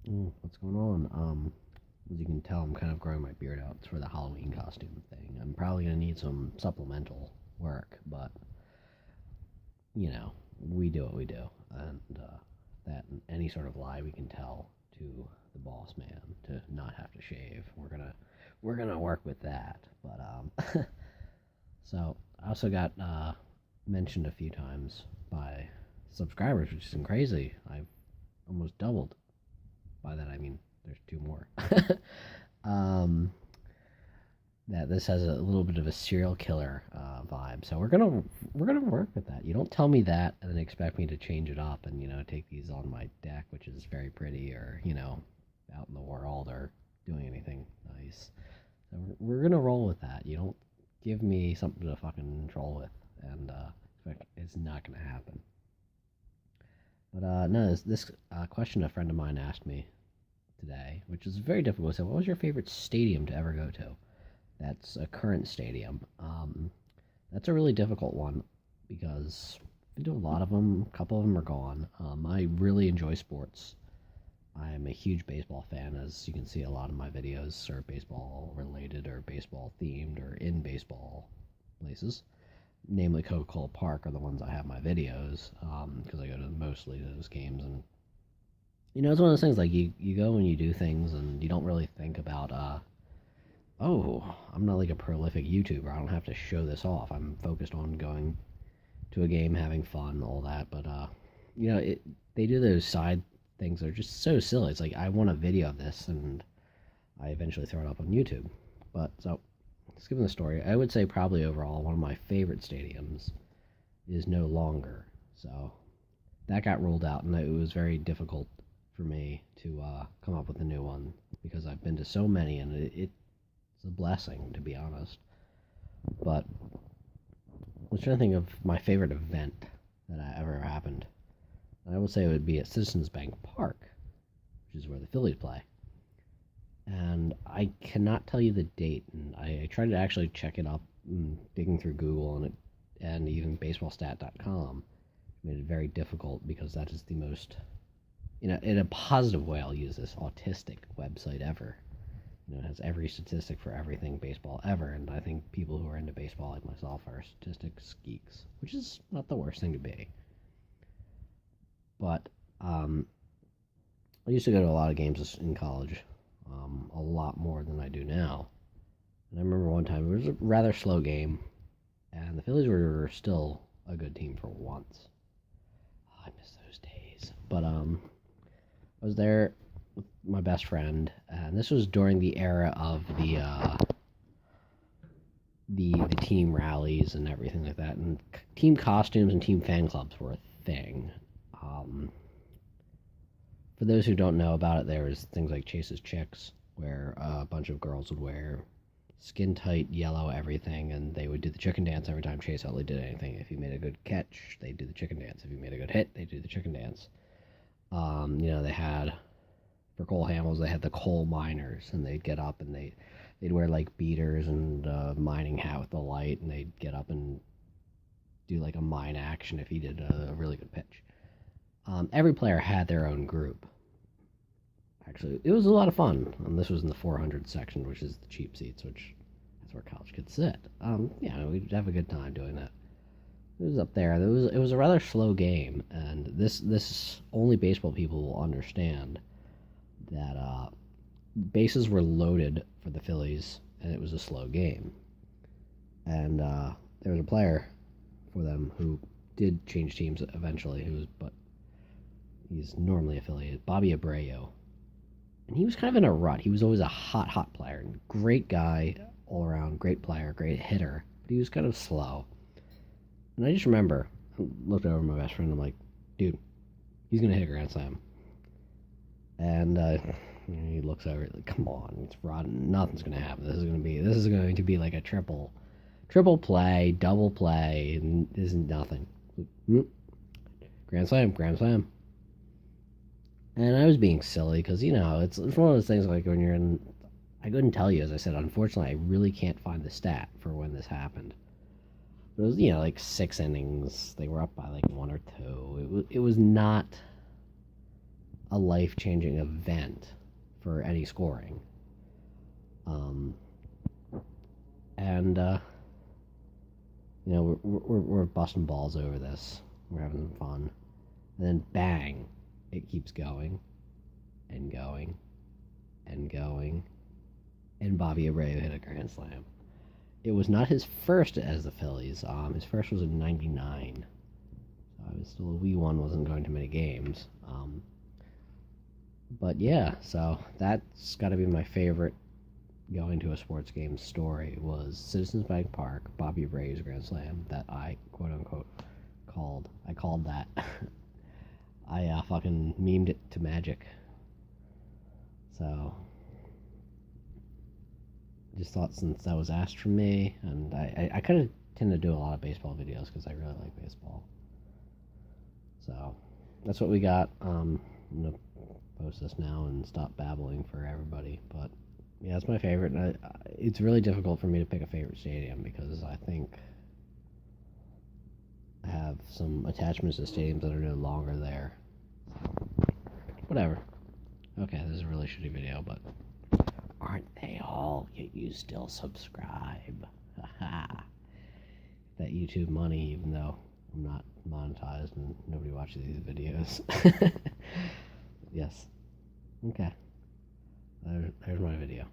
What's going on? As you can tell, I'm kind of growing my beard out. It's for the Halloween costume thing. I'm probably gonna need some supplemental work, but you know, we do what we do, and that any sort of lie we can tell to the boss man to not have to shave, we're gonna work with that. But so I also got mentioned a few times by subscribers, which is crazy. I've almost doubled. By that I mean there's two more. um, that this has a little bit of a serial killer vibe, so we're gonna work with that. You don't tell me that and then expect me to change it up and take these on my deck, which is very pretty, or out in the world or doing anything nice. So we're gonna roll with that. You don't give me something to fucking troll with, and expect it's not gonna happen. But no, this question a friend of mine asked me today, which is very difficult. So, what was your favorite stadium to ever go to? That's a current stadium. That's a really difficult one because I do a lot of them. A couple of them are gone. I really enjoy sports. I'm a huge baseball fan, as you can see. A lot of my videos are baseball related or baseball themed or in baseball places. Namely, Coca-Cola Park are the ones I have my videos because I go to mostly those games. And it's one of those things, like you go and you do things and you don't really think about oh, I'm not like a prolific YouTuber. I don't have to show this off. I'm focused on going to a game, having fun, all that. But they do those side things that are just so silly. It's like, I want a video of this, and I eventually throw it up on YouTube. But so, skipping the story, I would say probably overall one of my favorite stadiums is no longer. So that got ruled out, and it was very difficult for me to come up with a new one because I've been to so many, and it's a blessing, to be honest. But I was trying to think of my favorite event that ever happened. I would say it would be at Citizens Bank Park, which is where the Phillies play. And I cannot tell you the date, and I tried to actually check it up, digging through Google and even baseballstat.com made it very difficult because that is the most, in a positive way, I'll use this, autistic website ever. It has every statistic for everything baseball ever, and I think people who are into baseball like myself are statistics geeks, which is not the worst thing to be. But I used to go to a lot of games in college, a lot more than I do now. And I remember one time it was a rather slow game, and the Phillies were still a good team for once. Oh, I miss those days. But I was there with my best friend, and this was during the era of the team rallies and everything like that, and team costumes and team fan clubs were a thing. For those who don't know about it, there was things like Chase's Chicks, where a bunch of girls would wear skin tight yellow everything, and they would do the chicken dance every time Chase Utley did anything. If he made a good catch, they'd do the chicken dance. If he made a good hit, they'd do the chicken dance. They had, for Cole Hamels, they had the coal miners, and they'd get up and they'd wear like beaters and a mining hat with the light, and they'd get up and do like a mine action if he did a really good pitch. Every player had their own group. Actually, it was a lot of fun. This was in the 400 section, which is the cheap seats, which that's where college kids sit. We'd have a good time doing that. It was up there. It was a rather slow game, and this only baseball people will understand that bases were loaded for the Phillies, and it was a slow game. And there was a player for them who did change teams eventually, but he's normally affiliated, Bobby Abreu. And he was kind of in a rut. He was always a hot player. Great guy all around, great player, great hitter. But he was kind of slow. And I just remember, I looked over at my best friend, and I'm like, dude, he's going to hit a grand slam. And he looks over, like, come on, it's rotten. Nothing's going to happen. This is going to be like a triple play, double play, and this is nothing. Grand slam, grand slam. And I was being silly because, it's one of those things like when you're in. I couldn't tell you, as I said, unfortunately, I really can't find the stat for when this happened. But it was, like 6 innings. They were up by like 1 or 2. It was not a life-changing event for any scoring. And we're busting balls over this. We're having some fun, and then bang, it keeps going and going and going, and Bobby Abreu hit a grand slam. It was not his first as the Phillies. His first was in '99. So I was still a wee one, wasn't going to many games. But yeah, so that's got to be my favorite going to a sports game story was Citizens Bank Park, Bobby Abreu's grand slam that I quote unquote called. I called that. I fucking memed it to magic. So just thought since that was asked from me, and I kind of tend to do a lot of baseball videos because I really like baseball. So that's what we got. I'm gonna post this now and stop babbling for everybody. But yeah, it's my favorite. And it's really difficult for me to pick a favorite stadium because I think I have some attachments to stadiums that are no longer there. Whatever. Okay, this is a really shitty video, but aren't they all? Yet you still subscribe. Haha. That YouTube money, even though I'm not monetized and nobody watches these videos. Yes. Okay. There's my video.